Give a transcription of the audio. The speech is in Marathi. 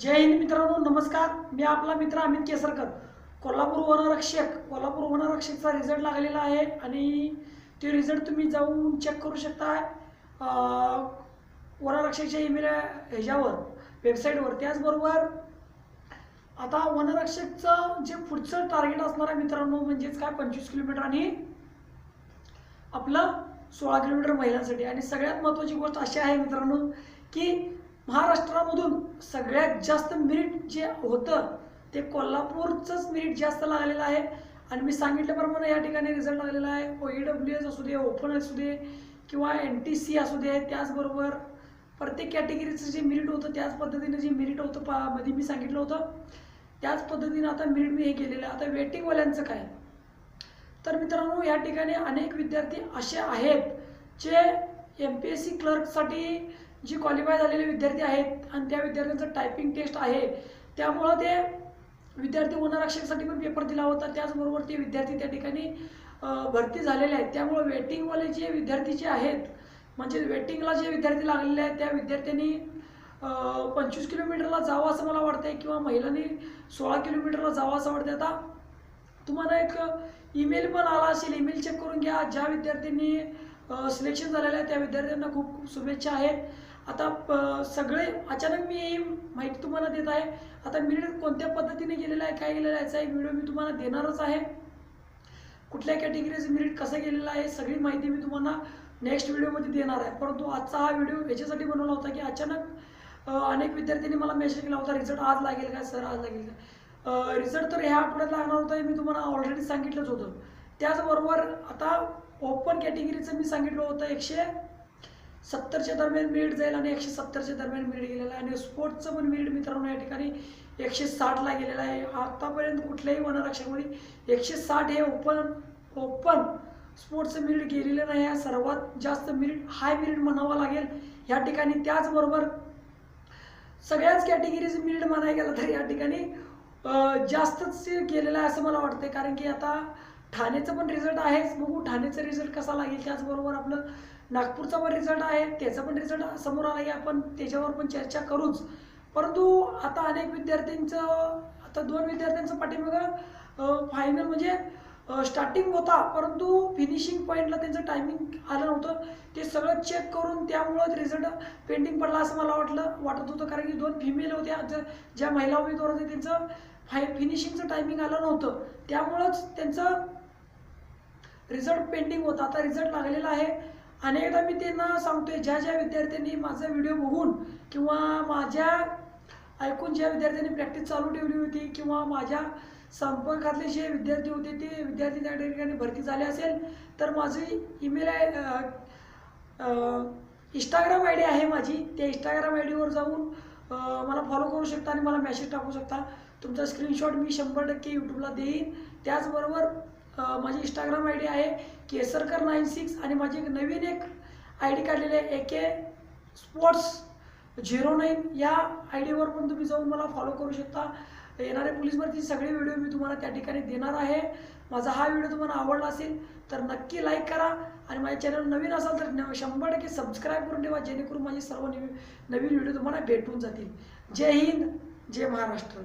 जय हिंद मित्रांनो, नमस्कार. मी आपला मित्र अमित केसरकर. कोल्हापूर वनरक्षकचा रिझल्ट लागलेला आहे आणि ते रिझल्ट तुम्ही जाऊन चेक करू शकता वनरक्षकच्या ईमेल ह्याच्यावर वेबसाईटवर. त्याचबरोबर आता वनरक्षकचं जे पुढचं टार्गेट असणार आहे मित्रांनो, म्हणजेच काय 25 किलोमीटर आणि आपलं 16 किलोमीटर महिलांसाठी. आणि सगळ्यात महत्त्वाची गोष्ट अशी आहे मित्रांनो की महाराष्ट्रामधून सगळ्यात जास्त मेरिट जे होतं ते कोल्हापूरचंच मेरिट जास्त लागलेलं आहे. आणि मी सांगितल्याप्रमाणे या ठिकाणी रिझल्ट लागलेला आहे. OEWS असू दे, ओपन असू दे किंवा NTC असू दे, त्याचबरोबर प्रत्येक कॅटेगरीचं जे मेरिट होतं त्याच पद्धतीने जे मेरिट होतं मध्ये मी सांगितलं होतं त्याच पद्धतीने आता मेरिट मी हे केलेलं आहे. आता वेटिंगवाल्यांचं काय, तर मित्रांनो या ठिकाणी अनेक विद्यार्थी असे आहेत जे MPSC क्लर्कसाठी जी क्वालिफाय झालेले विद्यार्थी आहेत आणि त्या विद्यार्थ्यांचं टायपिंग टेस्ट आहे, त्यामुळं ते विद्यार्थी वनरक्षकसाठी पण पेपर दिला होता. त्याचबरोबर ते विद्यार्थी त्या ठिकाणी भरती झालेले आहेत. त्यामुळं वेटिंगवाले जे विद्यार्थी जे आहेत, म्हणजे वेटिंगला जे विद्यार्थी लागलेले आहेत त्या विद्यार्थ्यांनी 25 किलोमीटरला जावं असं मला वाटतं किंवा महिलांनी 16 किलोमीटरला जावं असं वाटतं. आता तुम्हाला एक ईमेल पण आला असेल, ईमेल चेक करून घ्या. ज्या विद्यार्थ्यांनी सिलेक्शन झालेलं आहे त्या विद्यार्थ्यांना खूप खूप शुभेच्छा आहेत. आता सगळे अचानक मी ही माहिती तुम्हाला देत आहे. आता मेरिट कोणत्या पद्धतीने गेलेलं आहे, काय गेलेलं आहे याचा एक व्हिडिओ मी तुम्हाला देणारच आहे. कुठल्या कॅटेगरीचं मेरिट कसं गेलेलं आहे सगळी माहिती मी तुम्हाला नेक्स्ट व्हिडिओमध्ये देणार आहे. परंतु आजचा हा व्हिडिओ याच्यासाठी बनवला होता की अचानक अनेक विद्यार्थ्यांनी मला मेसेज केला होता, रिझल्ट आज लागेल का सर, आज लागेल का. रिझल्ट तर ह्या आठवड्यात लागणार होता हे मी तुम्हाला ऑलरेडी सांगितलंच होतं. त्याचबरोबर आता ओपन कॅटेगरीचं मी सांगितलं होतं 170च्या दरम्यान मेरिट जाईल आणि 170च्या दरम्यान मेरिट गेलेलं आहे. आणि स्पोर्ट्सचं पण मेरिट मित्रांनो या ठिकाणी 160ला गेलेलं आहे. आतापर्यंत कुठल्याही वनरक्षकमध्ये 160 हे ओपन स्पोर्ट्सचं मेरिट गेलेलं नाही आहे. सर्वात जास्त मेरिट हाय मेरिट म्हणावं लागेल या ठिकाणी. त्याचबरोबर सगळ्याच कॅटेगरीचं मेरिट म्हणायला गेलं तर या ठिकाणी जास्तच गेलेलं आहे असं मला वाटतं. कारण की आता ठाण्याचं पण रिझल्ट आहेच, बघू ठाण्याचा रिझल्ट कसा लागेल. त्याचबरोबर आपलं नागपूरचा पण रिझल्ट आहे, त्याचा पण रिझल्ट समोर आला की आपण त्याच्यावर पण चर्चा करूच. परंतु आता अनेक विद्यार्थ्यांचं, आता 2 विद्यार्थ्यांचं पाठीमागं फायनल म्हणजे स्टार्टिंग होता परंतु फिनिशिंग पॉईंटला त्यांचं टायमिंग आलं नव्हतं. ते सगळं चेक करून त्यामुळं रिझल्ट पेंडिंग पडला असं मला वाटत होतं. कारण की 2 फिमेल होत्या, ज्या महिला उमेदवार होते त्यांचं फिनिशिंगचं टायमिंग आलं नव्हतं, त्यामुळंच त्यांचं रिझल्ट पेंडिंग होता. आता रिझल्ट लागलेला आहे. अनेकदा मी त्यांना सांगतोय, ज्या विद्यार्थ्यांनी माझा व्हिडिओ बघून किंवा माझ्या ऐकून ज्या विद्यार्थ्यांनी प्रॅक्टिस चालू ठेवली होती किंवा माझ्या संपर्कातले जे विद्यार्थी होते ते विद्यार्थी त्या ठिकाणी भरती झाले असेल तर माझी ईमेल इंस्टाग्राम ID आहे माझी. त्या इंस्टाग्राम ID वर जाऊन मला फॉलो करू शकता आणि मला मेसेज टाकू शकता. तुमचा स्क्रीनशॉट मी 100% यूट्यूबला देईन. त्याचबरोबर माझी इंस्टाग्राम ID आहे केसरकर96 आणि माझी एक नवीन ID काढलेली आहे AK Sports 09. या ID वर पण तुम्ही जाऊन मला फॉलो करू शकता. येणाऱ्या पोलीस भरतीचे सगळे व्हिडिओ मी तुम्हाला त्या ठिकाणी देणार आहे. माझा हा व्हिडिओ तुम्हाला आवडला असेल तर नक्की लाईक करा आणि माझ्या चॅनल नवीन असाल तर 100% सबस्क्राईब करून ठेवा, जेणेकरून माझे सर्व नवीन व्हिडिओ तुम्हाला भेटून जातील. जय हिंद, जय महाराष्ट्र.